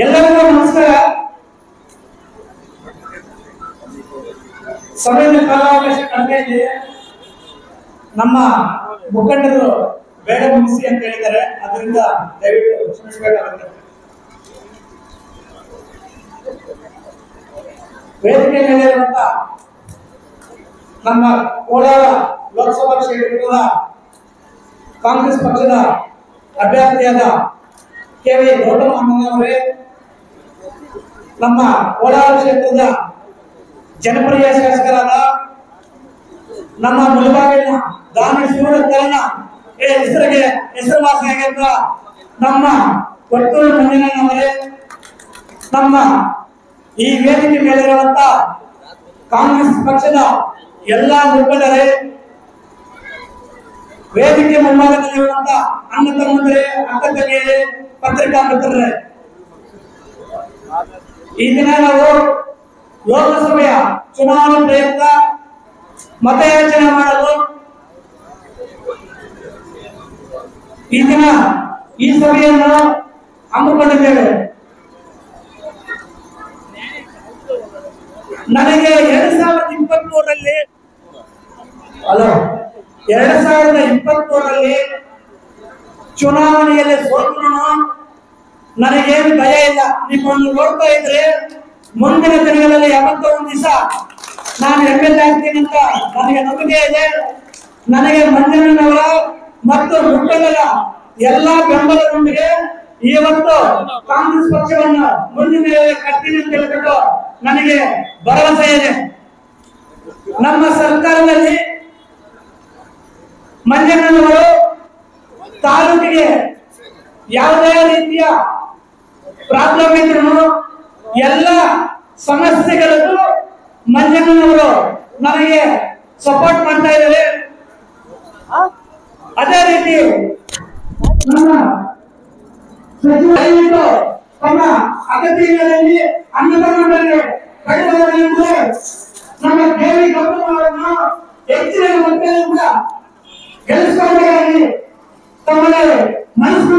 ಎಲ್ಲರಿಗೂ ನಮಸ್ಕಾರ. ಸಮಯದ ಕಾಲಾವಕಾಶ ಕಡಿಮೆ ಇದೆ. ನಮ್ಮ ಮುಖಂಡರು ಬೇಗ ಮುಗಿಸಿ ಅಂತ ಹೇಳಿದ್ದಾರೆ, ಅದರಿಂದ ದಯವಿಟ್ಟು ಕ್ಷಮಿಸಬೇಕಾಗುತ್ತೆ. ವೇದಿಕೆ ಮೇಲೆ ಇರುವಂತ ನಮ್ಮ ಕೋಲಾರ ಲೋಕಸಭಾ ಕ್ಷೇತ್ರದ ಕಾಂಗ್ರೆಸ್ ಪಕ್ಷದ ಅಭ್ಯರ್ಥಿಯಾದ ಕೆ.ವಿ. ಗೌತಮ್ ಅಣ್ಣನವರೇ, ನಮ್ಮ ಕೋಲಾರ ಕ್ಷೇತ್ರದ ಜನಪ್ರಿಯ ಶಾಸಕರಾದ ನಮ್ಮ ಮುಳಬಾಗಿಲಿನ ದಾನಶೂರ ಕರಣ ಹೆಸರಿಗೆ ಹೆಸರುವಾಸಿಯಾಗಿದ್ದ ನಮ್ಮ ಕೊಟ್ಟೂರು ಮಂಜಣ್ಣನವರೇ, ನಮ್ಮ ಈ ವೇದಿಕೆ ಮೇಲಿರುವಂತ ಕಾಂಗ್ರೆಸ್ ಪಕ್ಷದ ಎಲ್ಲಾ ಮುಖಂಡರೇ, ವೇದಿಕೆ ಮುಂಭಾಗದಲ್ಲಿರುವಂತ ಅಣ್ಣ ತಮ್ಮಂದಿರೇ, ಅಕ್ಕ ತಂಗಿಯರೇ, ಪತ್ರಿಕಾ ಮಿತ್ರರೇ, ಈ ದಿನ ನಾವು ಲೋಕಸಭೆಯ ಚುನಾವಣೆ ಪ್ರಯುಕ್ತ ಮತಯಾಚನೆ ಮಾಡಲು ಈ ದಿನ ಈ ಸಭೆಯನ್ನು ಹಮ್ಮಿಕೊಂಡಿದ್ದೇವೆ. ನನಗೆ 2023ರಲ್ಲಿ ಚುನಾವಣೆಯಲ್ಲಿ ಸೋತರೂ ನನಗೇನು ಭಯ ಇಲ್ಲ. ನಿಮ್ಮನ್ನು ನೋಡ್ತಾ ಇದ್ರೆ ಮುಂದಿನ ದಿನಗಳಲ್ಲಿ 81 ದಿವಸ ನಾನು MLA ಆಗ್ತೀನಿ ಅಂತ ನನಗೆ ನಂಬಿಕೆ ಇದೆ. ನನಗೆ ಮಂಜಣ್ಣನವರ ಮತ್ತು ಮುಖಂಡರ ಎಲ್ಲಾ ಬೆಂಬಲದೊಂದಿಗೆ ಇವತ್ತು ಕಾಂಗ್ರೆಸ್ ಪಕ್ಷವನ್ನು ಮುಂದಿನ ಕಟ್ತೀನಿ ಅಂತ ಹೇಳ್ಬಿಟ್ಟು ನನಗೆ ಭರವಸೆ ಇದೆ. ನಮ್ಮ ಸರ್ಕಾರದಲ್ಲಿ ಮಂಜಣ್ಣನವರು ತಾಲೂಕಿಗೆ ಯಾವುದೇ ರೀತಿಯ ಪ್ರಾಬ್ಲಮ್ ಇದ್ರು ಎಲ್ಲ ಸಮಸ್ಯೆಗಳಿಗೂ ಮಂಜಣ್ಣನವರು ನನಗೆ ಸಪೋರ್ಟ್ ಮಾಡ್ತಾ ಇದ್ದಾರೆ. ಅದೇ ರೀತಿ ನಮ್ಮ ಸಚಿವರು ತಮ್ಮ ಅಗತ್ಯಗಳಲ್ಲಿ ಅನ್ನದಾನದಲ್ಲಿ ನಮ್ಮ ಕೆ.ವಿ. ಗೌತಮ್ ಅವರನ್ನು ಹೆಚ್ಚಿನ ಮತಗಳಿಂದ ಗೆಲ್ಲಿಸಿಕೊಳ್ಳಬೇಕಾಗಿ ತಮ್ಮಲ್ಲಿ ಮನಸ್ಸು